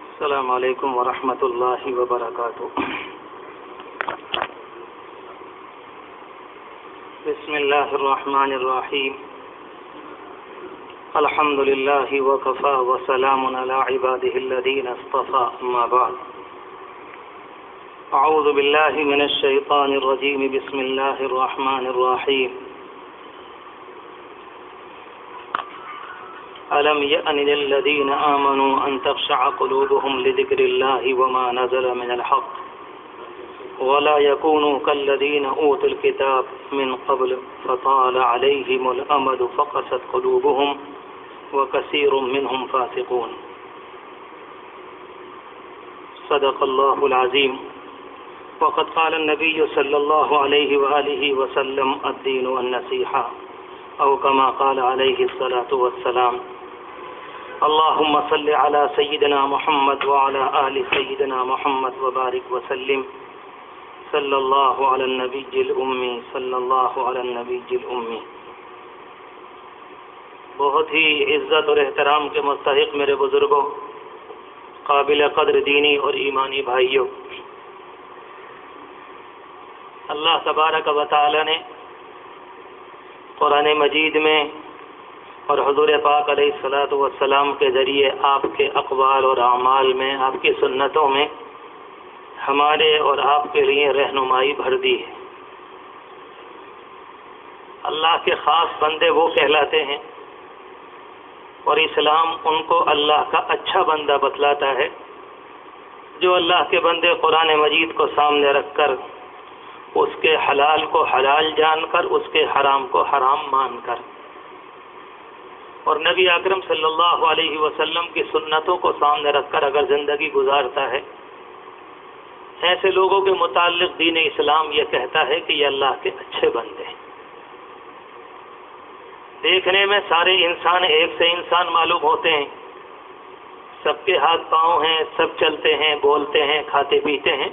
السلام علیکم ورحمۃ اللہ وبرکاتہ. بسم اللہ الرحمن الرحیم. الحمد للہ وکفی وسلام علی عبادہ الذین اصطفی. اما بعد. اعوذ باللہ من الشیطان الرجیم. بسم اللہ الرحمن الرحیم. ألم يأن للذين آمنوا أن تخشع قلوبهم لذكر الله وما نزل من الحق ولا يكونوا كالذين أوتوا الكتاب من قبل فطال عليهم الأمد فقست قلوبهم وكثير منهم فاسقون. صدق الله العظيم. وقد قال النبي صلى الله عليه وآله وسلم الدين النصيحة أو كما قال عليه الصلاة والسلام. اللهم صل على سيدنا محمد وعلى آل سيدنا محمد وبارك وسلم. صلى الله على النبي الأمي. صلى الله على النبي الأمي. بہت ہی عزت اور احترام کے مستحق میرے بزرگوں، قابل قدر دینی اور ایمانی بھائیوں، اللہ تبارک و تعالی نے قرآن مجید میں اور حضور پاک علیہ الصلاۃ والسلام کے ذریعے آپ کے اقوال اور اعمال میں، آپ کی سنتوں میں ہمارے اور آپ کے لیے رہنمائی بھر دی ہے. اللہ کے خاص بندے وہ کہلاتے ہیں اور اسلام ان کو اللہ کا اچھا بندہ بتلاتا ہے جو اللہ کے بندے قرآن مجید کو سامنے رکھ کر اس کے حلال کو حلال جان کر، اس کے حرام کو حرام مان کر، اور نبی اکرم صلی اللہ علیہ وسلم کی سنتوں کو سامنے رکھ کر اگر زندگی گزارتا ہے، ایسے لوگوں کے متعلق دین اسلام یہ کہتا ہے کہ یہ اللہ کے اچھے بندے ہیں. دیکھنے میں سارے انسان ایک سے انسان معلوم ہوتے ہیں، سب کے ہاتھ پاؤں ہیں، سب چلتے ہیں، بولتے ہیں، کھاتے پیتے ہیں،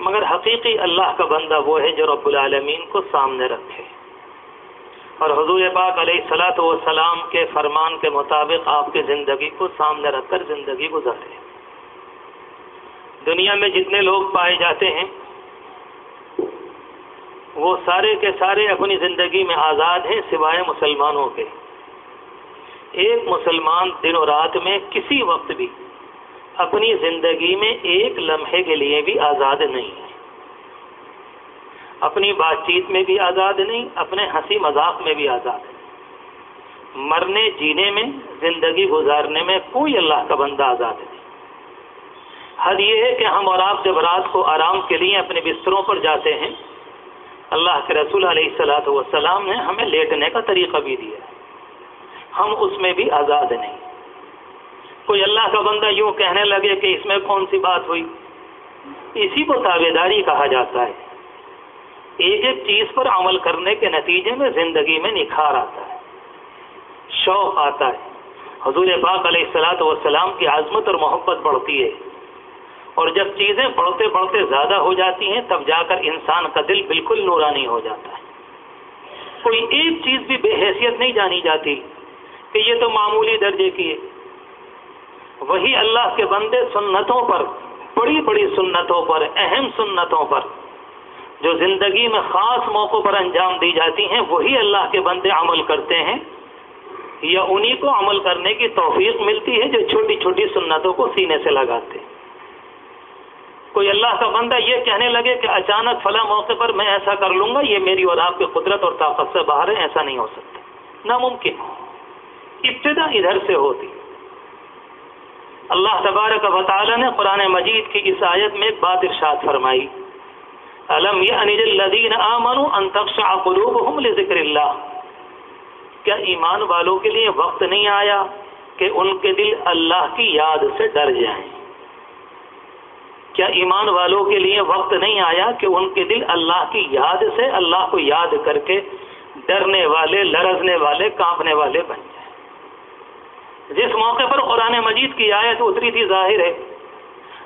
مگر حقیقی اللہ کا بندہ وہ ہے جو رب العالمین کو سامنے رکھے اور حضور پاک علیہ الصلاۃ والسلام کے فرمان کے مطابق آپ کی زندگی کو سامنے رکھ کر زندگی گزارے. دنیا میں جتنے لوگ پائے جاتے ہیں وہ سارے کے سارے اپنی زندگی میں آزاد ہیں سوائے مسلمانوں کے. ایک مسلمان دن و رات میں کسی وقت بھی اپنی زندگی میں ایک لمحے کے لیے بھی آزاد نہیں ہے. اپنی بات چیت میں بھی آزاد نہیں، اپنے ہنسی مذاق میں بھی آزاد ہے. مرنے جینے میں، زندگی گزارنے میں کوئی اللہ کا بندہ آزاد نہیں. حد یہ ہے کہ ہم اور آپ جب رات کو آرام کے لیے اپنے بستروں پر جاتے ہیں، اللہ کے رسول علیہ الصلاۃ والسلام نے ہمیں لیٹنے کا طریقہ بھی دیا ہے، ہم اس میں بھی آزاد نہیں. کوئی اللہ کا بندہ یوں کہنے لگے کہ اس میں کون سی بات ہوئی، اسی کو تابعداری کہا جاتا ہے. ایک ایک چیز پر عمل کرنے کے نتیجے میں زندگی میں نکھار آتا ہے، شوق آتا ہے. حضور پاک علیہ الصلاۃ والسلام کی عظمت اور محبت بڑھتی ہے، اور جب چیزیں بڑھتے بڑھتے زیادہ ہو جاتی ہیں تب جا کر انسان کا دل بالکل نورانی ہو جاتا ہے. کوئی ایک چیز بھی بے حیثیت نہیں جانی جاتی کہ یہ تو معمولی درجے کی ہے. وہی اللہ کے بندے سنتوں پر، بڑی بڑی سنتوں پر، اہم سنتوں پر جو زندگی میں خاص موقعوں پر انجام دی جاتی ہیں، وہی اللہ کے بندے عمل کرتے ہیں یا انہی کو عمل کرنے کی توفیق ملتی ہے جو چھوٹی چھوٹی سنتوں کو سینے سے لگاتے ہیں. کوئی اللہ کا بندہ یہ کہنے لگے کہ اچانک فلاں موقع پر میں ایسا کر لوں گا، یہ میری اور آپ کی قدرت اور طاقت سے باہر ہے، ایسا نہیں ہو سکتا، ناممکن. ابتدا ادھر سے ہوتی. اللہ تبارک و تعالی نے قرآن مجید کی اس آیت میں ایک بات ارشاد فرمائی، الم یأن للذین آمنوا ان تخشع قلوبهم لذکر اللہ. کیا ایمان والوں کے لیے وقت نہیں آیا کہ ان کے دل اللہ کی یاد سے ڈر جائیں؟ کیا ایمان والوں کے لیے وقت نہیں آیا کہ ان کے دل اللہ کی یاد سے، اللہ کو یاد کر کے ڈرنے والے، لرزنے والے، کانپنے والے بن جائیں؟ جس موقع پر قرآن مجید کی آیت اتری تھی، ظاہر ہے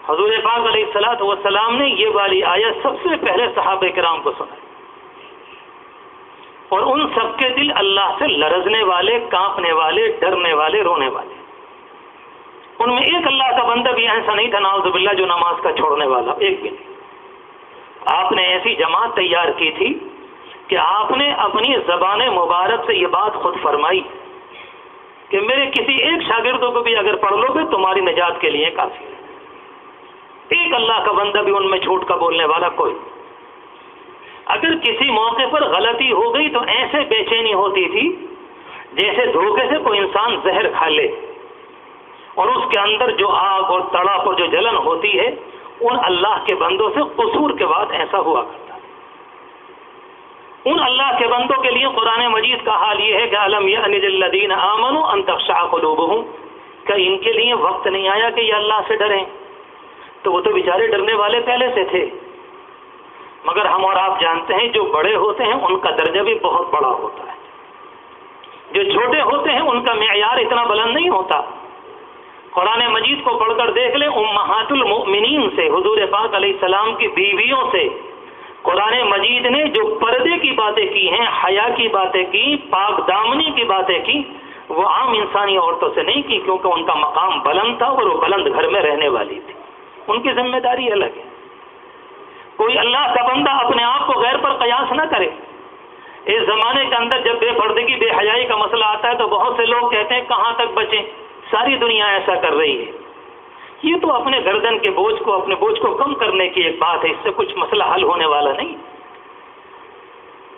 حضور پاک علیہ الصلوۃ والسلام نے یہ والی آیت سب سے پہلے صحابہ کرام کو سنائی، اور ان سب کے دل اللہ سے لرزنے والے، کانپنے والے، ڈرنے والے، رونے والے۔ ان میں ایک اللہ کا بندہ بھی ایسا نہیں تھا نعوذ باللہ جو نماز کا چھوڑنے والا، ایک بھی نہیں۔ آپ نے ایسی جماعت تیار کی تھی کہ آپ نے اپنی زبان مبارک سے یہ بات خود فرمائی کہ میرے کسی ایک شاگردوں کو بھی اگر پڑھ لو گے تمہاری نجات کے لیے کافی ہے۔ ایک اللہ کا بندہ بھی ان میں جھوٹ کا بولنے والا کوئی۔ اگر کسی موقع پر غلطی ہو گئی تو ایسے بے چینی ہوتی تھی جیسے دھوکے سے کوئی انسان زہر کھا لے، اور اس کے اندر جو آگ اور تڑپ اور جو جلن ہوتی ہے، ان اللہ کے بندوں سے قصور کے بعد ایسا ہوا کرتا ہے۔ ان اللہ کے بندوں کے لیے قرآن مجید کا حال یہ ہے کہ الم یأن للذین آمنوا ان تخشع قلوبہم، کہ ان کے لیے وقت نہیں آیا کہ یہ اللہ سے ڈریں؟ تو وہ تو بیچارے ڈرنے والے پہلے سے تھے، مگر ہم اور آپ جانتے ہیں جو بڑے ہوتے ہیں ان کا درجہ بھی بہت بڑا ہوتا ہے، جو چھوٹے ہوتے ہیں ان کا معیار اتنا بلند نہیں ہوتا۔ قرآن مجید کو پڑھ کر دیکھ لیں، امہات المؤمنین سے، حضور پاک علیہ السلام کی بیویوں سے قرآن مجید نے جو پردے کی باتیں کی ہیں، حیا کی باتیں کی، پاک دامنی کی باتیں کی، وہ عام انسانی عورتوں سے نہیں کی، کیونکہ ان کا مقام بلند تھا اور وہ بلند گھر میں رہنے والی تھی، ان کی ذمہ داری الگ ہے۔ کوئی اللہ کا بندہ اپنے آپ کو غیر پر قیاس نہ کرے۔ اس زمانے کے اندر جب بے پردگی، بے حیائی کا مسئلہ آتا ہے تو بہت سے لوگ کہتے ہیں کہاں تک بچیں، ساری دنیا ایسا کر رہی ہے۔ یہ تو اپنے گردن کے بوجھ کو، اپنے بوجھ کو کم کرنے کی ایک بات ہے، اس سے کچھ مسئلہ حل ہونے والا نہیں۔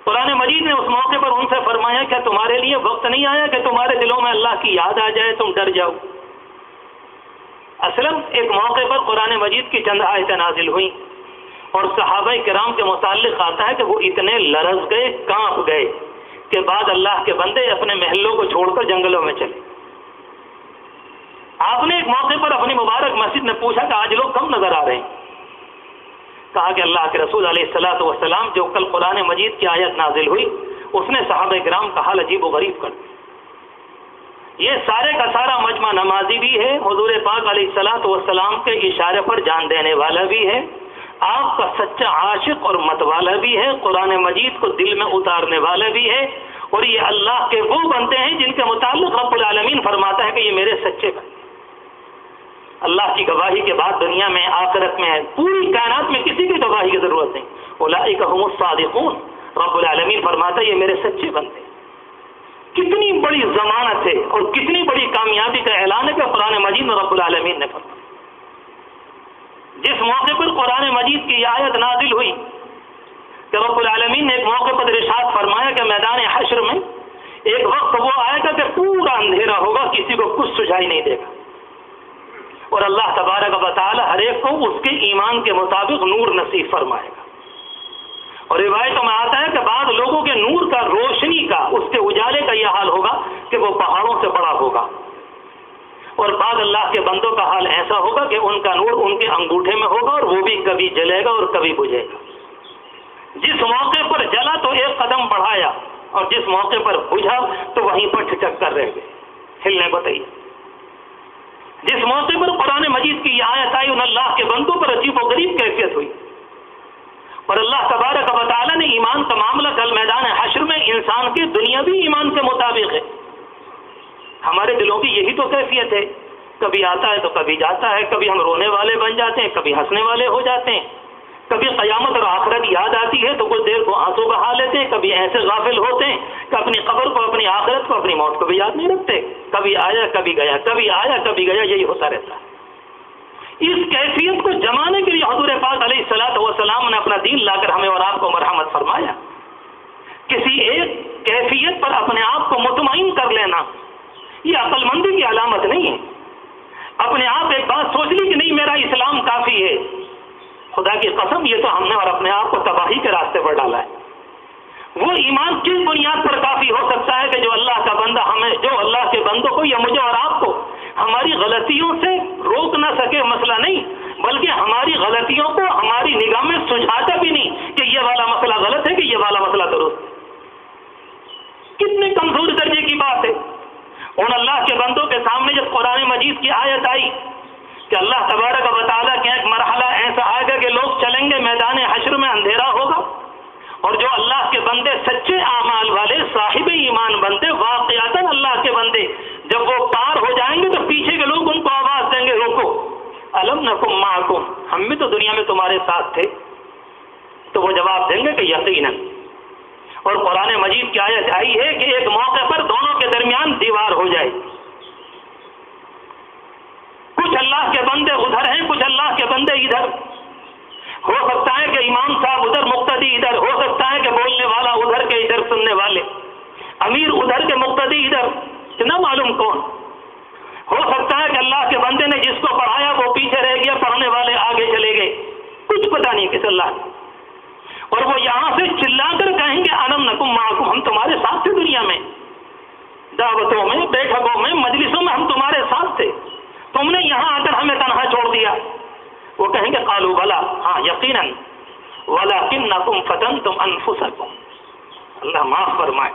قرآن مجید نے اس موقع پر ان سے فرمایا کہ تمہارے لیے وقت نہیں آیا کہ تمہارے دلوں میں اللہ کی یاد آ جائے، تم ڈر جاؤ۔ اصلاً ایک موقع پر قرآن مجید کی چند آیتیں نازل ہوئیں، اور صحابہ کرام کے متعلق آتا ہے کہ وہ اتنے لرز گئے، کانپ گئے کہ بعد اللہ کے بندے اپنے محلوں کو چھوڑ کر جنگلوں میں چلے۔ آپ نے ایک موقع پر اپنی مبارک مسجد میں پوچھا کہ آج لوگ کم نظر آ رہے ہیں؟ کہا کہ اللہ کے رسول علیہ الصلوۃ والسلام جو کل قرآن مجید کی آیت نازل ہوئی اس نے صحابہ کرام کا حال عجیب و غریب کر دیا۔ یہ سارے کا سارا مجمع نمازی بھی ہے، حضور پاک علیہ الصلوۃ والسلام کے اشارے پر جان دینے والا بھی ہے، آپ کا سچا عاشق اور مت والا بھی ہے، قرآن مجید کو دل میں اتارنے والا بھی ہے، اور یہ اللہ کے وہ بندے ہیں جن کے متعلق رب العالمین فرماتا ہے کہ یہ میرے سچے بندے۔ اللہ کی گواہی کے بعد دنیا میں، آخرت میں، پوری کائنات میں کسی کی گواہی کی ضرورت نہیں۔ اولئک هم الصادقون، رب العالمین فرماتا ہے یہ میرے سچے بندے۔ کتنی بڑی ضمانت ہے اور کتنی بڑی کامیابی کا اعلان ہے کہ قرآن مجید میں رب العالمین نے فرمایا۔ جس موقع پر قرآن مجید کی آیت نازل ہوئی کہ رب العالمین نے ایک موقع پر ارشاد فرمایا کہ میدان حشر میں ایک وقت وہ آئے گا کہ پورا اندھیرا ہوگا، کسی کو کچھ سجائی نہیں دے گا، اور اللہ تبارک و تعالی ہر ایک کو اس کے ایمان کے مطابق نور نصیب فرمائے گا۔ اور روایتوں میں آتا ہے کہ بعض لوگوں کے نور کا، روشنی کا، اس کے اجالے کا یہ حال ہوگا کہ وہ پہاڑوں سے بڑا ہوگا، اور بعض اللہ کے بندوں کا حال ایسا ہوگا کہ ان کا نور ان کے انگوٹھے میں ہوگا اور وہ بھی کبھی جلے گا اور کبھی بجھے گا۔ جس موقع پر جلا تو ایک قدم بڑھایا، اور جس موقع پر بجھا تو وہیں پر ٹھچک کر رہ گئے، ہلنے کو تیار۔ جس موقع پر قرآن مجید کی یہ آیت آئی ان اللہ کے بندوں پر عجیب و غریب کیفیت ہوئی، اور اللہ تبارک و تعالیٰ نے ایمان کا معاملہ کل میدان حشر میں انسان کے دنیاوی ایمان کے مطابق ہے۔ ہمارے دلوں کی یہی تو کیفیت ہے، کبھی آتا ہے تو کبھی جاتا ہے، کبھی ہم رونے والے بن جاتے ہیں، کبھی ہنسنے والے ہو جاتے ہیں، کبھی قیامت اور آخرت یاد آتی ہے تو کچھ دیر کو آنسو بہا لیتے ہیں، کبھی ایسے غافل ہوتے ہیں کہ اپنی قبر کو، اپنی آخرت کو، اپنی موت کو بھی یاد نہیں رکھتے، کبھی آیا کبھی گیا، کبھی آیا کبھی گیا، یہی ہوتا رہتا ہے۔ اس کیفیت کو جمانے کے لیے حضور پاک علیہ الصلوۃ والسلام نے اپنا دین لا کر ہمیں اور آپ کو مرحمت فرمایا۔ کسی ایک کیفیت پر اپنے آپ کو مطمئن کر لینا یہ عقل مندی کی علامت نہیں ہے۔ اپنے آپ ایک بات سوچ لی کہ نہیں میرا اسلام کافی ہے، خدا کی قسم یہ تو ہم نے اور اپنے آپ کو تباہی کے راستے پر ڈالا ہے۔ وہ ایمان کس بنیاد پر کافی ہو سکتا ہے کہ جو اللہ کا بندہ ہمیں، جو اللہ کے بندوں کو یا مجھے اور آپ کو ہماری غلطیوں سے روک نہ سکے، مسئلہ نہیں، بلکہ ہماری غلطیوں کو ہماری نگاہ میں سجھاتا بھی نہیں کہ یہ والا مسئلہ غلط ہے کہ یہ والا مسئلہ درست ہے۔ کتنے کمزور درجے کی بات ہے۔ ان اللہ کے بندوں کے سامنے جب قرآن مجید کی آیت آئی کہ اللہ تبارک و تعالیٰ کا ایک مرحلہ ایسا آئے گا کہ لوگ چلیں گے میدان حشر میں، اندھیرا ہوگا، اور جو اللہ کے بندے سچے اعمال والے صاحب ایمان بندے واقعتاً اللہ کے بندے جب وہ پار ہو جائیں گے تو پیچھے کے لوگ ان کو آواز دیں گے روکو، الم نکم معکم، ہم بھی تو دنیا میں تمہارے ساتھ تھے. تو وہ جواب دیں گے کہ یقیناً. اور قرآن مجید کی آیت آئی ہے کہ ایک موقع پر دونوں کے درمیان دیوار ہو جائے. کچھ اللہ کے بندے ادھر ہیں، کچھ اللہ کے بندے ادھر. ہو سکتا ہے کہ امام صاحب ادھر، مقتدی ادھر، ہو سکتا ہے کہ بولنے والا ادھر کے ادھر سننے والے، امیر ادھر کے مقتدی ادھر، نہ معلوم کون. ہو سکتا ہے کہ اللہ کے بندے نے جس کو پڑھایا وہ پیچھے رہ گیا، پڑھنے والے آگے چلے گئے، کچھ پتہ نہیں کس اللہ نے. اور وہ یہاں سے چلا کر کہیں گے الم نکم معکم، ہم تمہارے ساتھ تھے دنیا میں، دعوتوں میں، بیٹھکوں میں، مجلسوں میں ہم تمہارے ساتھ تھے، تم نے یہاں آ کر ہمیں تنہا چھوڑ دیا. وہ کہیں گے قالوا بلا، ہاں یقیناً، ولکنکم فتنتم انفسکم، اللہ معاف فرمائے.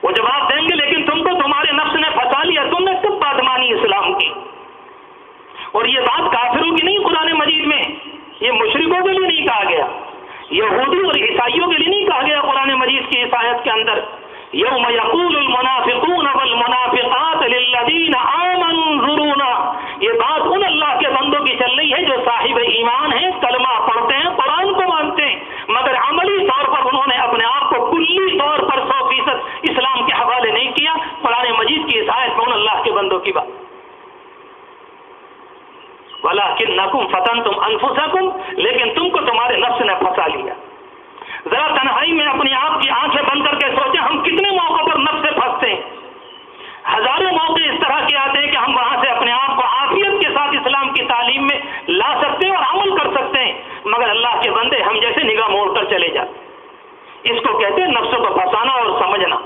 وہ جواب دیں گے لیکن تم کو تمہارے نفس نے پھنسا لیا، تم نے سب بات مانی اسلام کی. اور یہ بات کافروں کی نہیں قرآن مجید میں، یہ مشرکوں کے لیے نہیں کہا گیا، یہودی اور عیسائیوں کے لیے نہیں کہا گیا قرآن مجید کی اس آیت کے اندر. یوم یقول المنافقون والمنافقات للذین آمنوا انظرونا، یہ بات ان اللہ کے بندوں کی چل رہی ہے جو صاحب ایمان ہیں، کلمہ پڑھتے ہیں، قرآن کو مانتے ہیں، مگر عملی طور پر انہوں نے اپنے آپ کو کلی طور پر 100% اسلام کے حوالے نہیں کیا. قرآن مجید کی اس آیت میں ان اللہ کے بندوں کی بات. وَلَكِنَّكُمْ فَتَنْتُمْ أَنفُسَكُمْ، لیکن تم کو تمہارے نفس نے پھنسا لیا. ذرا تنہائی میں اپنی آپ کی آنکھیں بند کر کے سوچیں ہم کتنے موقع پر نفس سے پھنستے ہیں. ہزاروں موقع اس طرح کے آتے ہیں کہ ہم وہاں سے اپنے آپ کو عافیت کے ساتھ اسلام کی تعلیم میں لا سکتے ہیں اور عمل کر سکتے ہیں، مگر اللہ کے بندے ہم جیسے نگاہ موڑ کر چلے جاتے. اس کو کہتے ہیں نفس کو پھنسانا اور سمجھنا.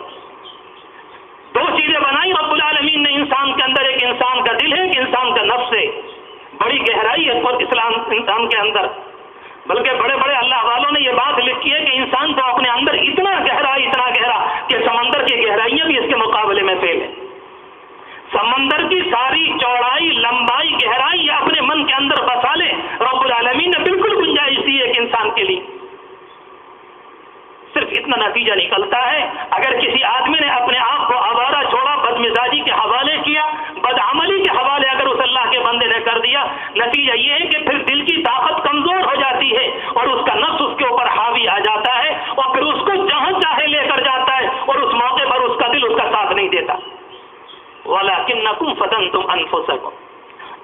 دو چیزیں بنائی رب العالمین نے انسان کے اندر، ایک انسان کا دل ہے، ایک انسان کا نفس ہے. بڑی گہرائی ہے اور اسلام انسان کے اندر، بلکہ بڑے بڑے اللہ والوں نے یہ بات لکھی ہے کہ انسان تو اپنے اندر اتنا گہرا کہ سمندر کی گہرائیاں بھی اس کے مقابلے میں فیل ہیں. سمندر کی ساری چوڑائی، لمبائی، گہرائی یہ اپنے من کے اندر بسا لے. رب العالمین نے بالکل گنجائش دی ہے ایک انسان کے لیے. صرف اتنا نتیجہ نکلتا ہے اگر کسی آدمی نے اپنے آپ کو آوارہ چھوڑا، بدمزاجی کے حوالے کیا، بدعملی کے حوالے اگر اس اللہ کے بندے نے کر دیا، نتیجہ یہ ہے کہ پھر دل کی طاقت کمزور ہو جاتی ہے اور اس کا نفس اس کے اوپر حاوی آ جاتا ہے اور پھر اس کو جہاں چاہے لے کر جاتا ہے اور اس موقع پر اس کا دل اس کا ساتھ نہیں دیتا. وَلَكِنَّكُمْ فَتَنْتُمْ أَنفُسَكُمْ.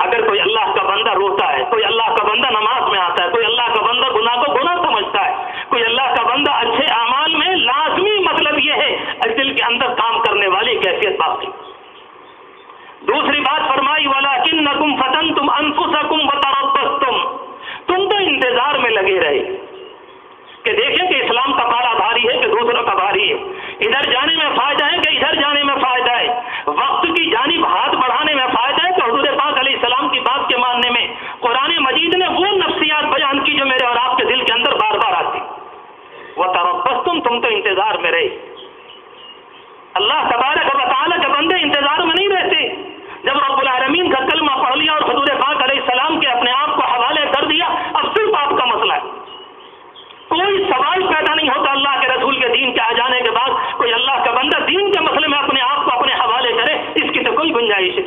اگر کوئی اللہ کا بندہ روتا ہے، کوئی اللہ کا بندہ نماز میں آتا ہے، کوئی اللہ کا بندہ گناہ کو گناہ سمجھتا ہے، کوئی اللہ کا بندہ اچھے اعمال میں، لازمی مطلب یہ ہے دل کے اندر کام کرنے والی کیفیت باقی. دوسری بات فرمائی وَلَكِنَّكُمْ فَتَنْتُمْ أَنفُسَكُمْ وَتَرَبَّصْتُمْ، تم تو انتظار میں لگے رہے کہ دیکھیں کہ اسلام کا پارا بھاری ہے کہ دوسروں کا بھاری ہے، ادھر جانے میں فائدہ ہے کہ ادھر جانے میں فائدہ ہے، وقت کی جانب ہاتھ بڑھانے میں فائدہ ہے کہ حضور پاک علیہ السلام کی بات کے ماننے میں. قرآن مجید نے وہ نفسیات بیان کی جو میرے اور آپ کے دل کے اندر بار بار آتی. وَتَرَبَّصْتُمْ، تم تو انتظار میں رہے. اللہ تبارک و تعالیٰ کے بندے انتظار میں نہیں رہتے. جب رب العالمین کا کلمہ پڑھ لیا اور حضور پاک علیہ السلام کے اپنے آپ کو حوالے کر دیا، اب صرف آپ کا مسئلہ ہے. کوئی سوال پیدا نہیں ہوتا اللہ کے رسول کے دین کے آ جانے کے بعد کوئی اللہ کا بندہ دین کے مسئلے میں اپنے آپ کو اپنے حوالے کرے، اس کی تو کوئی گنجائش ہے.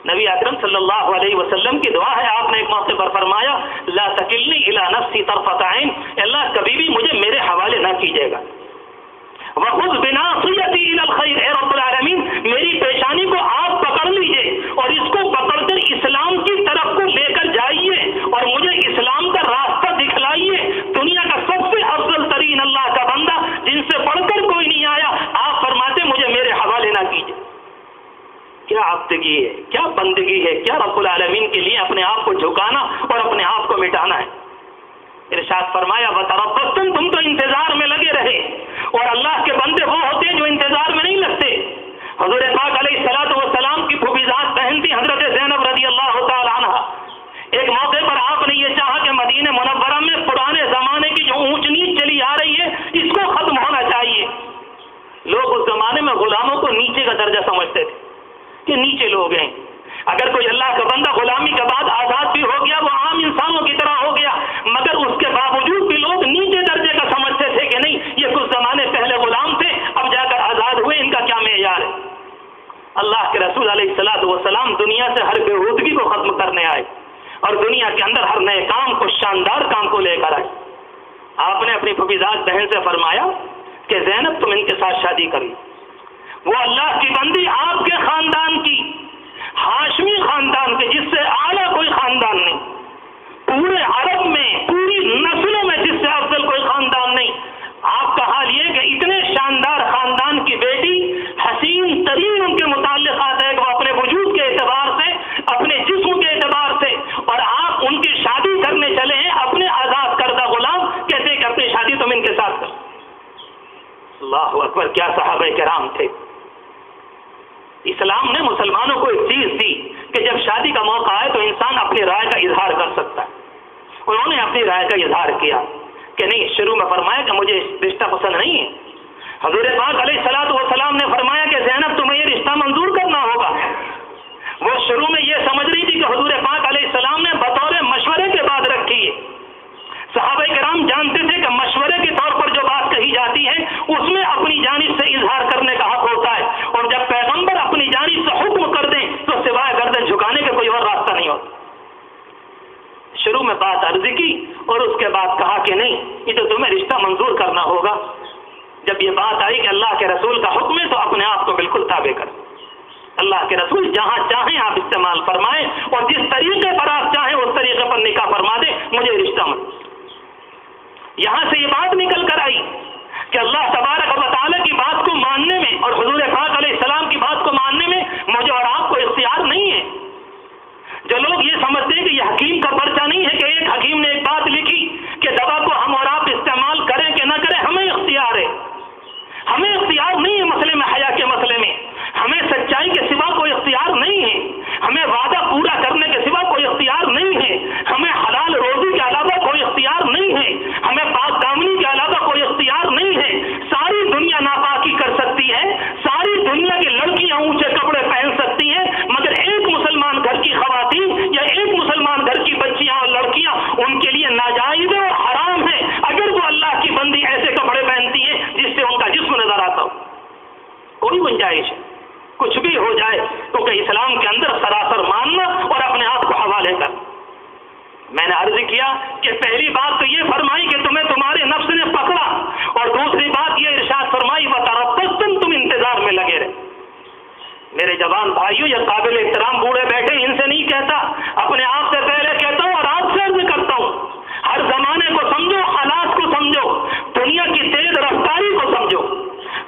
نبی اکرم صلی اللہ علیہ وسلم کی دعا ہے، آپ نے ایک موقع پر فرمایا لا تکلنی الی نفسی طرفۃ عین، اللہ کبھی بھی مجھے میرے حوالے نہ کیجیے گا. وخذ بناصیتی الی الخیر، اے رب العالمین میری پیشانی کو آپ پکڑ لیجئے اور اس کو پکڑ کر اسلام کی طرف کو لے کر جائیے اور مجھے اسلام کا راستہ دکھلائیے. دنیا کا سب سے افضل ترین اللہ کا بندہ جن سے پڑھ کر کوئی نہیں آیا، آپ فرماتے مجھے میرے حوالے نہ کیجیے. کیا عبدگی ہے، کیا بندگی ہے، کیا رب العالمین کے لیے اپنے آپ کو جھکانا اور اپنے آپ کو مٹانا ہے. ارشاد فرمایا وَتَرَبَّصْتُمْ، تم تو انتظار میں لگے رہے. اور اللہ کے بندے وہ ہوتے ہیں جو انتظار میں نہیں لگتے. حضور پاک علیہ الصلوۃ والسلام کی پھوپھی ذات بہن تھی حضرت زینب رضی اللہ تعالی عنہا. ایک موقع پر آپ نے یہ چاہا کہ مدینہ منورہ میں پرانے زمانے کی جو اونچ نیچ چلی آ رہی ہے اس کو ختم ہونا چاہیے. لوگ اس زمانے میں غلاموں کو نیچے کا درجہ سمجھتے تھے کہ نیچے لوگ ہیں. اگر کوئی اللہ کا بندہ غلامی کے بعد آزاد بھی ہو گیا، وہ عام انسانوں کی طرح ہو گیا، مگر اس کے باوجود بھی لوگ نیچے درجے کا سمجھتے تھے کہ نہیں یہ کچھ زمانے پہلے غلام تھے، اب جا کر آزاد ہوئے، ان کا کیا معیار ہے۔ اللہ کے رسول علیہ الصلوۃ والسلام دنیا سے ہر بےہودگی کو ختم کرنے آئے اور دنیا کے اندر ہر نئے کام کو، شاندار کام کو لے کر آئے۔ آپ نے اپنی پھوپھیزاد بہن سے فرمایا کہ زینب تم ان کے ساتھ شادی کر لو، وہ اللہ کی بندی آپ کے خاندان کی، ہاشمی خاندان کے، جس سے اعلیٰ کوئی خاندان نہیں، پورے عرب میں پوری نسلوں میں جس سے افضل کوئی خاندان نہیں۔ آپ کا حال یہ کہ اتنے شاندار خاندان کی بیٹی، حسین ترین ان کے متعلقات ہے کہ وہ اپنے وجود کے اعتبار سے، اپنے جسم کے اعتبار سے، اور آپ ان کی شادی کرنے چلے ہیں اپنے آزاد کردہ غلام، کہتے ہیں کہ اپنی شادی تم ان کے ساتھ کرو۔ اللہ اکبر، کیا صحابہ کرام تھے۔ اسلام نے مسلمانوں کو ایک چیز دی کہ جب شادی کا موقع آئے تو انسان اپنی رائے کا اظہار کر سکتا ہے۔ انہوں نے اپنی رائے کا اظہار کیا کہ نہیں، شروع میں فرمایا کہ مجھے رشتہ پسند نہیں ہے۔ حضور پاک علیہ الصلوۃ والسلام نے فرمایا کہ زینب تمہیں یہ رشتہ منظور کرنا ہوگا۔ وہ شروع میں یہ سمجھ رہی تھی کہ حضور پاک علیہ السلام نے بطور مشورے کے بعد رکھی ہے۔ صحابہ کرام جانتے تھے کہ مشورے کے طور پر جو بات کہی جاتی ہے اس میں اپنی جانب سے اظہار کرنے کا حق ہوتا ہے، اور جب پیغمبر اپنی جانب سے حکم کر دیں تو سوائے گردن جھکانے کا کوئی اور راستہ نہیں ہوتا۔ شروع میں بات عرض کی اور اس کے بعد کہا کہ نہیں، یہ تو تمہیں رشتہ منظور کرنا ہوگا۔ جب یہ بات آئی کہ اللہ کے رسول کا حکم ہے تو اپنے آپ کو بالکل تابع کر۔ اللہ کے رسول جہاں چاہیں آپ استعمال فرمائیں اور جس طریقے پر آپ چاہیں اس طریقے پر نکاح فرما دیں، مجھے رشتہ مت۔ یہاں سے یہ بات نکل کر آئی کہ اللہ تبارک و تعالیٰ کی بات کو ماننے میں اور حضور پاک علیہ السلام کی بات کو ماننے میں مجھے اور آپ کو اختیار نہیں ہے۔ جو لوگ یہ سمجھتے ہیں کہ یہ حکیم کا پرچہ نہیں ہے کہ ایک حکیم نے ایک بات لکھی کہ دوا کو ہم اور آپ استعمال کریں کہ نہ کریں، ہمیں اختیار ہے۔ ہمیں اختیار نہیں ہے مسئلے میں، حیا کے مسئلے میں ہمیں سچائی کے سوا کوئی اختیار نہیں ہے، ہمیں وعدہ پورا کرنے کے سوا کوئی اختیار نہیں ہے، ہمیں حلال روزی کے علاوہ کوئی اختیار نہیں ہے، ہمیں پاک دامنی کے علاوہ کوئی اختیار نہیں ہے۔ ساری دنیا ناپاکی کر سکتی ہے، ساری دنیا کی لڑکیاں اونچے کپڑے پہن سکتی ہیں، مگر ایک مسلمان گھر کی خواتین یا ایک مسلمان گھر کی بچیاں اور لڑکیاں ان کے لیے ناجائز اور حرام ہے اگر وہ اللہ کی بندی ایسے کپڑے پہنتی ہیں جس سے ان کا جسم نظر آتا ہو۔ کوئی گنجائش ہے، کچھ بھی ہو جائے، کیونکہ اسلام کے اندر سراسر ماننا اور اپنے آپ کو حوالے کر۔ میں نے عرض کیا کہ پہلی بات تو یہ فرمائی کہ تمہیں تمہارے نفس نے پکڑا، اور دوسری بات یہ ارشاد فرمائی وَتَرَبَّصْتُمْ، تم انتظار میں لگے رہے۔ میرے جوان بھائیوں، یہ قابل احترام بوڑھے بیٹھے، ان سے نہیں کہتا، اپنے آپ سے پہلے کہتا ہوں اور آپ سے عرض کرتا ہوں، ہر زمانے کو سمجھو، حالات کو سمجھو، دنیا کی تیز رفتاری کو سمجھو۔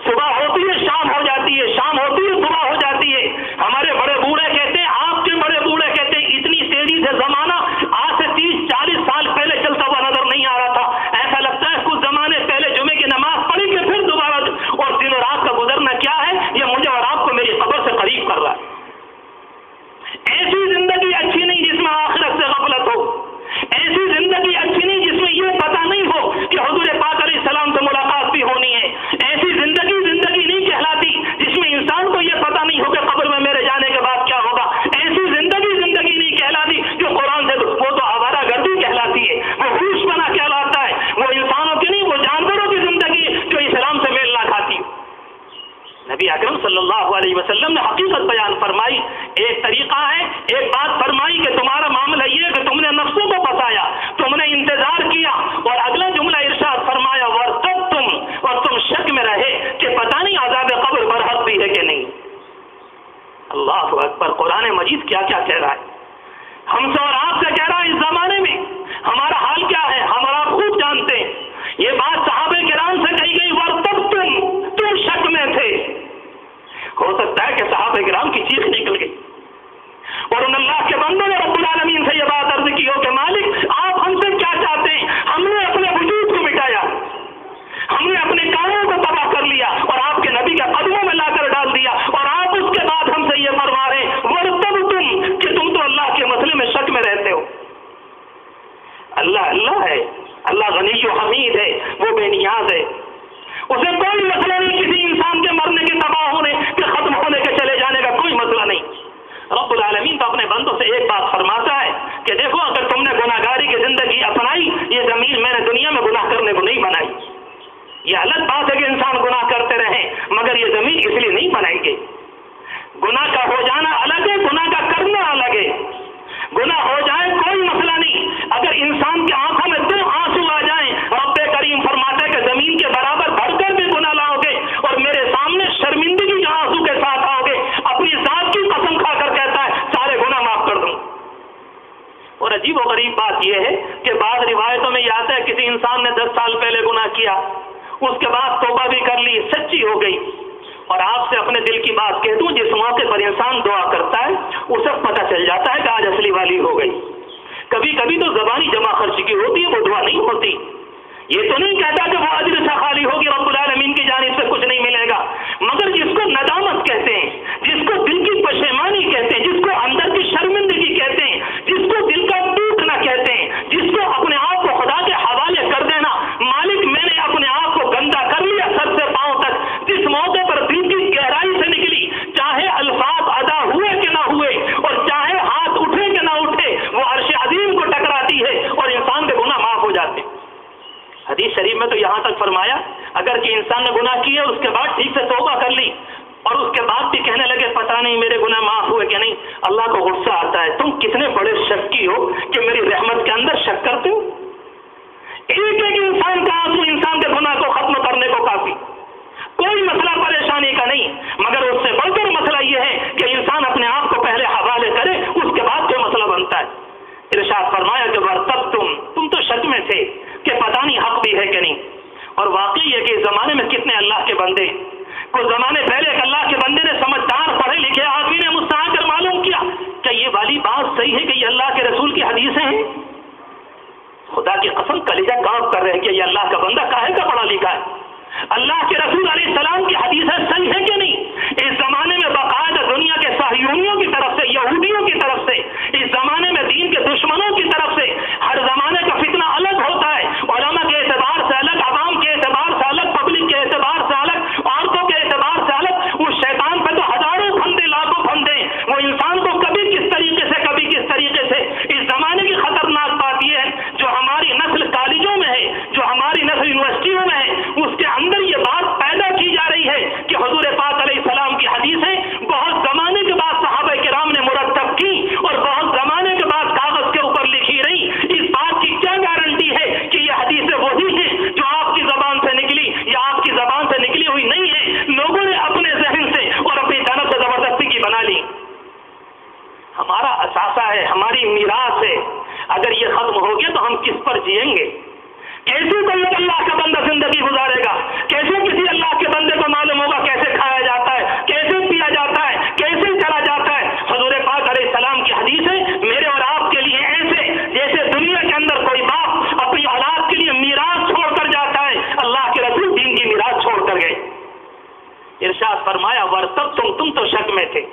صبح ہوتی ہے شام ہو جاتی ہے، شام ہوتی ہے صبح ہو جاتی ہے۔ ہمارے بڑے بوڑھے کہتے ہیں، آپ کے بڑے بوڑھے کہتے ہیں، اتنی تیزی سے زمانہ آج سے 30-40 سال پہلے چلتا ہوا نظر نہیں آ رہا تھا۔ ایسا لگتا ہے کچھ زمانے پہلے جمعے کی نماز پڑھی کہ پھر دوبارہ اور دن و رات کا گزرنا کیا ہے، یہ مجھے اور آپ کو میری قبر سے قریب کر رہا ہے۔ ایسی زندگی اچھی نہیں جس میں آخرت سے غفلت ہو، ایسی زندگی اچھی نہیں جس میں یہ پتہ نہیں ہو کہ حضور پاک علیہ السلام سے ملاقات بھی ہونی ہے، ایسی زندگی نہیں کہلاتی جس میں انسان کو یہ پتہ نہیں ہو کہ قبر میں میرے جانے کے بعد کیا ہوگا، ایسی زندگی نہیں کہلاتی جو قرآن سے، وہ تو آوارہ گردی کہلاتی ہے، وہ ہوش بنا کہلاتا ہے، وہ انسانوں کی نہیں، وہ جانوروں کی زندگی جو اسلام سے میل نہ کھاتی۔ نبی اکرم صلی اللہ علیہ وسلم نے حقیقت بیان فرمائی، ایک طریقہ ہے، ایک بات فرمائی کہ تمہارا معاملہ یہ ہے کہ تم نے نفسوں کو بتایا، تم نے انتظار کیا، اور اگلا جملہ ارشاد فرمایا وَارْتَبْتُمْ، اور تم شک میں رہے کہ پتہ نہیں عذاب قبر برحق بھی ہے کہ نہیں۔ اللہ اکبر، قرآن مجید کیا کیا کہہ رہا ہے، ہم سے اور آپ سے کہہ رہا ہے۔ اس زمانے میں ہمارا حال کیا ہے ہم اور آپ خوب جانتے ہیں۔ یہ بات صحابہ کرام سے کہی گئی، وَارْتَبْتُمْ، تم شک میں تھے۔ ہو سکتا ہے کہ صحابہ کرام کی چیخ نکل گئی اور ان اللہ کے بندوں نے رب العالمین سے یہ بات عرض کی ہو کہ مالک آپ ہم سے کیا چاہتے ہیں؟ ہم نے اپنے وجود کو مٹایا، ہم نے اپنے کاموں کو تباہ کر لیا اور آپ کے نبی کے قدموں میں لا کر ڈال دیا، اور آپ اس کے بعد ہم سے یہ فرما رہے ہیں وَارْتَبْتُمْ، کہ تم تو اللہ کے مسئلے میں شک میں رہتے ہو۔ اللہ اللہ ہے، اللہ غنی و حمید ہے، وہ بے نیاز ہے، اسے کوئی مسئلہ نہیں کسی انسان کے مرنے کے، تباہ ہونے کے، ختم ہونے کے، چلے جانے کا کوئی مسئلہ نہیں۔ رب العالمین تو بندوں سے ایک بات فرماتا ہے کہ دیکھو اگر تم نے گناہگاری کی زندگی اپنائی، یہ زمین میں نے دنیا میں گناہ کرنے کو نہیں بنائی. یہ الگ بات ہے کہ انسان گناہ کرتے رہیں، مگر یہ زمین اس لیے نہیں بنائی گئی. گناہ کا ہو جانا الگ ہے، گناہ کا کرنا الگ ہے. گناہ ہو جائے کوئی مسئلہ نہیں، اگر انسان کی آنکھوں میں 2 آنسو آ جائیں، رب کریم فرماتا ہے کہ زمین کے برابر بھر کر بھی گناہ لاؤ گے اور میرے سامنے شرمندگی کے آنسو کے ساتھ آؤ گے، اپنی ذات کی قسم کھا کر کہتا ہے سارے گناہ معاف کر دوں. اور عجیب و غریب بات یہ ہے کہ بعض روایتوں میں یہ آتا ہے کسی انسان نے 10 سال پہلے گناہ کیا، اس کے بعد توبہ بھی کر لی، سچی ہو گئی. اور آپ سے اپنے دل کی بات کہہ دوں، جس موقع پر انسان دعا کرتا ہے اسے پتہ چل جاتا ہے کہ آج اصلی والی ہو گئی. کبھی کبھی تو زبانی جمع خرچ کی ہوتی ہے، وہ دعا نہیں ہوتی. یہ تو نہیں کہتا کہ وہ اجر سے خالی ہوگی، رب العالمین کی جانب سے کچھ نہیں ملے گا، مگر جس کو ندامت کہتے ہیں، جس کو دل کی پشیمانی کہتے ہیں، جس کو اندر کی شرمندگی کہتے ہیں، جس کو دل کا ٹوٹنا کہتے ہیں، جس کو اپنے آپ کو خدا کے حوالے کر دینا، مالک میں نے اپنے آپ کو گندا کر لیا سر سے پاؤں تک، جس موقع پر دل کی گہرائی سے نکلی، چاہے الفاظ ادا ہوئے کہ نہ ہوئے اور چاہے ہاتھ اٹھے کہ نہ اٹھے، وہ عرش عظیم کو ٹکراتی ہے اور انسان کے گناہ معاف ہو جاتے ہیں. حدیث شریف میں تو یہاں تک فرمایا اگر کہ انسان نے گناہ کیے اس کے بعد ٹھیک سے توبہ کر لی اور اس کے بعد بھی کہنے لگے پتہ نہیں میرے گناہ معاف ہوئے کہ نہیں، اللہ کو غصہ آتا ہے، تم کتنے بڑے شکی ہو کہ میری رحمت کے اندر شک کرتے ہو. ایک انسان کا آنسو انسان کے گناہ کو ختم کرنے کو کافی. کوئی مسئلہ پریشانی کا نہیں، مگر اس سے بڑھ کر مسئلہ یہ ہے کہ انسان اپنے آپ کو پہلے حوالے کرے، اس کے بعد جو مسئلہ بنتا ہے. ارشاد فرمایا کہ تب تم تو شک میں تھے کہ پتہ نہیں حق بھی ہے کہ نہیں. اور واقعی ہے کہ اس زمانے میں کتنے اللہ کے بندے، کچھ زمانے پہلے ایک اللہ کے بندے نے سمجھدار پڑھے لکھے آدمی نے مجھ سے آ کر معلوم کیا کہ یہ والی بات صحیح ہے کہ یہ اللہ کے رسول کی حدیثیں ہیں. خدا کی قسم کلیجہ کام کر رہے ہیں کہ یہ اللہ کا بندہ کاہے کا پڑھا لکھا ہے. اللہ کے رسول علیہ السلام کی حدیثیں صحیح ہے کہ نہیں؟ اس زمانے میں باقاعدہ دنیا کے صہیونیوں کی طرف سے، یہودیوں کی طرف سے، اس زمانے میں دین کے دشمنوں کی طرف سے ہر زمانے کا فتنہ الگ ہوتا ہے. علماء کے اعتبار سے الگ، عوام کے اعتبار سے الگ، پبلک کے اعتبار سے الگ، عورتوں کے اعتبار سے الگ. اس شیطان پہ تو ہزاروں پھندے، لاکھوں پھندے. وہ انسان کو کبھی کس طریقے سے، کبھی کس طریقے سے. اس زمانے کی خطرناک بات یہ ہے جو ہماری نسل کالجوں میں ہے، جو ہماری نسل یونیورسٹیوں میں ہے، اس کے اندر یہ بات پیدا کی جا رہی ہے کہ حضور پاک علیہ السلام کی حدیثیں بہت زمانے کے بعد صحابہ کرام نے مرتب کی اور بہت زمانے کے بعد کاغذ کے اوپر لکھی رہی. اس بات کی کیا گارنٹی ہے کہ یہ حدیثیں وہی ہیں جو آپ کی زبان سے نکلی یا آپ کی زبان سے نکلی ہوئی نہیں ہے، لوگوں نے اپنے ذہن سے اور اپنی جانب سے زبردستی کی بنا لی. ہمارا اثاثہ ہے، ہماری میراث ہے. اگر یہ ختم ہو گیا تو ہم کس پر جئیں گے؟ کیسے کوئی اللہ کا بندہ زندگی گزارے گا؟ کیسے کسی اللہ کے بندے کو معلوم ہوگا کیسے کھایا جاتا ہے، کیسے پیا جاتا ہے، کیسے چلا جاتا ہے؟ حضور پاک علیہ السلام کی حدیث ہے میرے اور آپ کے لیے ایسے جیسے دنیا کے اندر کوئی باپ اپنی اولاد کے لیے میراث چھوڑ کر جاتا ہے، اللہ کے رسول دین کی میراث چھوڑ کر گئے. ارشاد فرمایا ورتب تم تو شک میں تھے.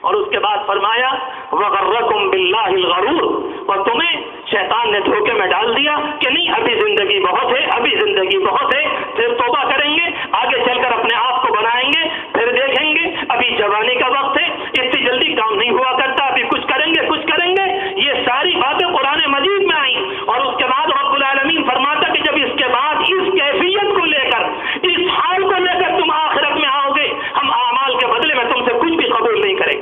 اور اس کے بعد فرمایا وغرکم باللہ الغرور، اور تمہیں شیطان نے دھوکے میں ڈال دیا کہ نہیں ابھی زندگی بہت ہے، ابھی زندگی بہت ہے، پھر توبہ کریں گے، آگے چل کر اپنے آپ کو بنائیں گے، پھر دیکھیں گے، ابھی جوانی کا وقت ہے، اتنی جلدی کام نہیں ہوا کرتا، ابھی کچھ کریں گے کچھ کریں گے. یہ ساری باتیں قرآن مجید میں آئیں. اور اس کے بعد رب العالمین فرماتا کہ جب اس کے بعد اس کیفیت کو لے کر، اس حال کو لے کر تم آخرت میں آؤ گے، ہم اعمال کے بدلے میں تم سے کچھ بھی قبول نہیں کریں.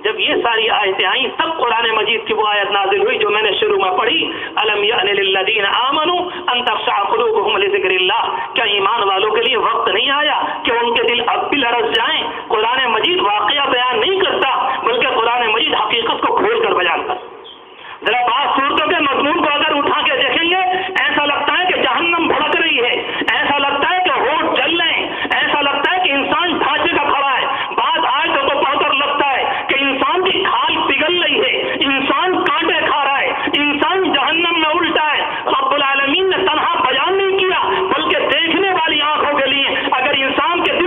جب یہ ساری آیتیں آئیں تب قرآن مجید کی وہ آیت نازل ہوئی جو میں نے شروع میں پڑھی، الم یأن للذین آمنوا ان تخشع قلوبهم لذکر اللہ. کیا ایمان والوں کے لیے وقت نہیں آیا کہ ان کے دل اب بھی لرز جائیں؟ قرآن مجید واقعہ بیان نہیں کرتا بلکہ قرآن مجید حقیقت کو کھول کر بیان کرتا. ذرا بعض صورتوں کے مضمون کو اگر اٹھا کے دیکھیں گے ایسا لگتا ہے کہ جہنم بھڑک رہی ہے، ایسا لگتا ہے کہ ہوٹ جل رہے ہیں، ایسا لگتا ہے کہ انسان ڈھانچے کا کھڑا ہے. بعض آیتوں کو پڑھ کر لگتا ہے کہ انسان کی کھال پگھل رہی ہے، انسان کانٹے کھا رہا ہے، انسان جہنم میں الٹا ہے. رب العالمین نے تنہا بیان نہیں کیا بلکہ دیکھنے والی آنکھوں کے لیے اگر انسان کے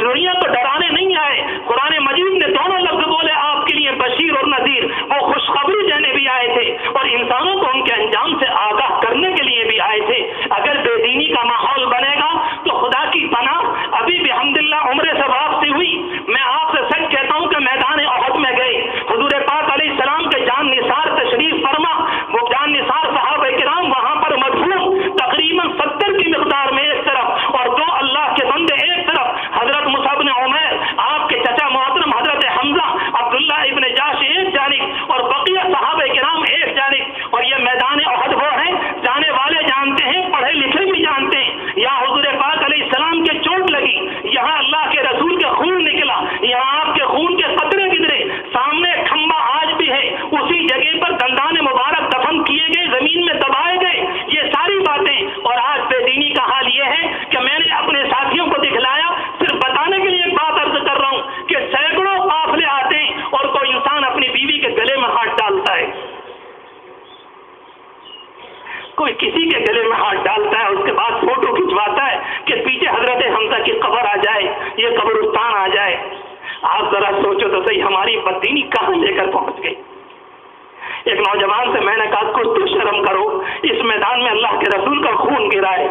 دنیا کو ڈرانے نہیں آئے. قرآن مجید نے دونوں لفظ بولے آپ کے لیے بشیر اور نذیر. وہ خوشخبری دینے بھی آئے تھے اور انسانوں کو ان کے انجام سے آگاہ کرنے کے لیے بھی آئے تھے. اگر بے دینی کا ماحول بنے گا تو خدا کی پناہ ابھی بھی الحمدللہ عمرے سے واپسی ہوئی. میں آپ سے سچ کہتا ہوں کہ میدان احد میں گئے, حضور پاک علیہ السلام کے جان نثار تشریف فرما. وہ جان نثار صحابہ کرام وہاں پر مدفون تقریباً 70 کی مقدار میں ایک طرف اور 2 اللہ کے بندے ایک طرف, حضرت مصعب بن عمیر, آپ کے چچا محترم حضرت حمزہ, عبداللہ ابن جاش ایک جانب اور بقیہ صحابہ کرام ایک جانب. اور یہ میدان احد وہ ہے, جانے والے جانتے ہیں, پڑھے لکھے بھی جانتے ہیں. یہاں حضور پاک علیہ السلام کے چوٹ لگی, یہاں اللہ کے رسول کے خون نکلا, یہاں آپ کے خون کے قطرے گزرے. سامنے کھمبا آج بھی ہے, اسی جگہ پر دندان مبارک دفن کیے گئے, زمین میں دبائے گئے. یہ ساری باتیں. اور آج بے دینی کا حال یہ ہے کہ میں نے اپنے ساتھیوں کو دکھلایا, صرف بتانے کے لیے ایک بات عرض کر رہا ہوں کہ سینکڑوں قافلے آتے ہیں اور کوئی انسان اپنی بیوی کے گلے میں ہاتھ ڈالتا ہے, کوئی کسی کے گلے میں ہاتھ ڈالتا ہے, اس کے بعد فوٹو کھنچواتا ہے کہ پیچھے حضرت حمزہ کی قبر آ جائے, یہ قبرستان آ جائے. آپ ذرا سوچو تو صحیح, ہماری بددینی کہاں لے کر پہنچ گئی. ایک نوجوان سے میں نے کہا کچھ تو شرم کرو, اس میدان میں اللہ کے رسول کا خون گرا ہے,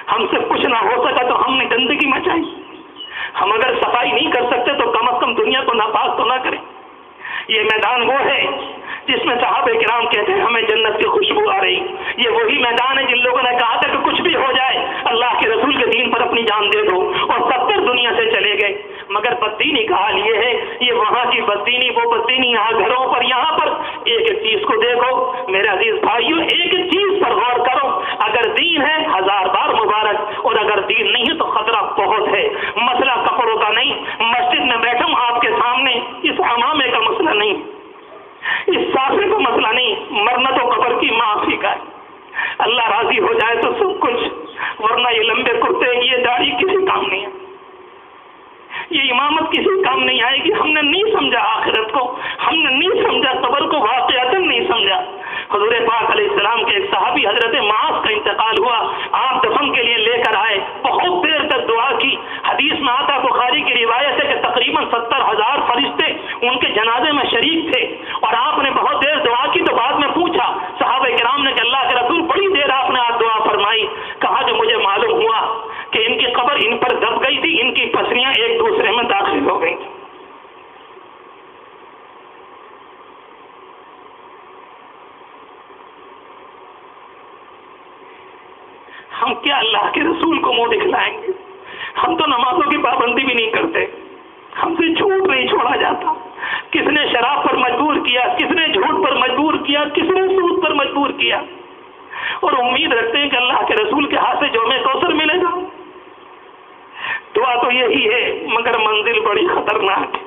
ہم سے کچھ نہ ہو سکا تو ہم نے گندگی مچائی. ہم اگر صفائی نہیں کر سکتے تو کم از کم دنیا کو ناپاک تو نہ کریں. یہ میدان وہ ہے جس میں صحابہ کرام کہتے ہیں ہمیں جنت کی خوشبو آ رہی. یہ وہی میدان ہے جن لوگوں نے کہا تھا کہ کچھ بھی ہو جائے اللہ کے رسول کے دین پر اپنی جان دے دو, اور 70 دنیا سے چلے گئے. مگر بددینی کا حال یہ ہے, یہ وہاں کی بددینی, وہ بددینی یہاں گھروں پر, یہاں پر. ایک ایک چیز کو دیکھو میرے عزیز بھائیوں, ایک ایک چیز پر غور کرو. اگر دین ہے 1000 بار مبارک, اور اگر دین نہیں ہے تو خطرہ بہت ہے. مسئلہ کپڑوں کا نہیں, مسجد میں بیٹھا ہوں آپ کے سامنے, اس عمامے کا مسئلہ نہیں, اس سافے کا مسئلہ نہیں, مرنا تو قبر کی معافی کا ہے. اللہ راضی ہو جائے تو سب کچھ, ورنہ یہ لمبے کرتے, یہ داڑھی کسی کام نہیں ہے, یہ امامت کسی کام نہیں آئے گی. ہم نے نہیں سمجھا آخرت کو, ہم نے نہیں سمجھا قبر کو, واقعتاً نہیں سمجھا. حضور پاک علیہ السلام کے ایک صحابی حضرت معاذ کا انتقال ہوا, آپ دفن کے لیے لے کر آئے, بہت دیر تک دعا کی. حدیث میں آتا بخاری کی روایت ہے کہ تقریباً 70,000 فرشتے ان کے جنازے میں شریک تھے, اور آپ نے بہت دیر دعا کی. تو بعد میں پوچھا صحابہ کرام نے کہ اللہ کے رسول بڑی دیر آپ نے آج دعا فرمائی. کہا کہ مجھے معلوم ہوا کہ ان کی قبر ان پر دب گئی تھی, ان کی پسلیاں ایک دوسرے میں داخل ہو گئی تھی. ہم کیا اللہ کے رسول کو منہ دکھلائیں گے؟ ہم تو نمازوں کی پابندی بھی نہیں کرتے, ہم سے جھوٹ نہیں چھوڑا جاتا. کس نے شراب پر مجبور کیا, کس نے جھوٹ پر مجبور کیا, کس نے سود پر مجبور کیا, اور امید رکھتے ہیں کہ اللہ کے رسول کے ہاتھ سے جوم کوثر ملے گا. دعا تو یہی ہے, مگر منزل بڑی خطرناک ہے.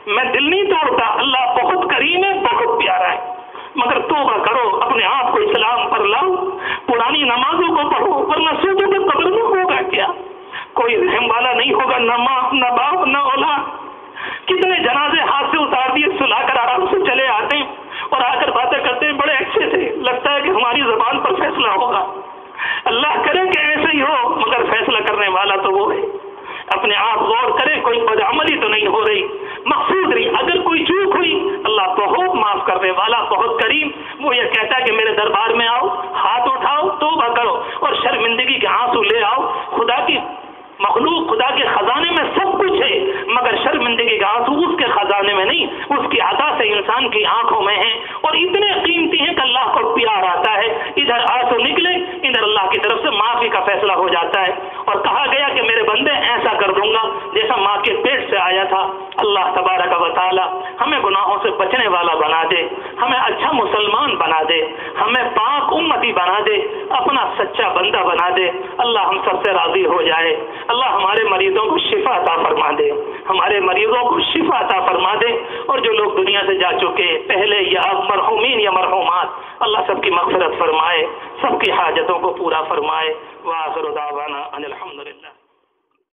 میں دل نہیں توڑتا, اللہ بہت کریم ہے, بہت پیارا ہے, مگر توبہ کرو, اپنے آپ کو اسلام پر لاؤ, پرانی نمازوں کو پڑھو, ورنہ سوچو کہ قبر میں ہوگا کیا. کوئی رحم والا نہیں ہوگا, نہ ماں, نہ باپ, نہ اولاد. کتنے جنازے ہاتھ سے اتار دیے, سلا کر آرام سے چلے آتے ہیں, اور آ کر باتیں کرتے ہیں بڑے اچھے سے, لگتا ہے کہ ہماری زبان پر فیصلہ ہوگا. اللہ کرے کہ ایسے ہی ہو, مگر فیصلہ کرنے والا تو وہ ہے. اپنے آپ غور کرے, کوئی بدعملی تو نہیں ہو رہی, مقصود رہی. اگر کوئی چوک ہوئی, اللہ بہت معاف کرنے والا, بہت کریم. وہ یہ کہتا ہے کہ میرے دربار میں آؤ, ہاتھ اٹھاؤ, توبہ کرو, اور شرمندگی کے آنسو لے آؤ. خدا کی مخلوق, خدا کے خزانے میں سب کچھ ہے, مگر شرمندگی کا آنسو اس کے خزانے میں نہیں, اس کی عطا سے انسان کی آنکھوں میں ہے, اور اتنے قیمتی ہیں کہ اللہ کو پیار آتا ہے. ادھر آنسو نکلے, ادھر اللہ کی طرف سے معافی کا فیصلہ ہو جاتا ہے. اور کہا گیا کہ میرے بندے ایسا کر دوں گا جیسا ماں کے پیٹ سے آیا تھا. اللہ تبارک و تعالی ہمیں گناہوں سے بچنے والا بنا دے, ہمیں اچھا مسلمان بنا دے, ہمیں پاک امتی بنا دے, اپنا سچا بندہ بنا دے. اللہ ہم سب سے راضی ہو جائے. اللہ ہمارے مریضوں کو شفا عطا فرما دے, ہمارے مریضوں کو شفا عطا فرما دے. اور جو لوگ دنیا سے جا چکے, پہلے یا اب, مرحومین یا مرحومات, اللہ سب کی مغفرت فرمائے, سب کی حاجتوں کو پورا فرمائے. وآخر دعوانا ان الحمدللہ.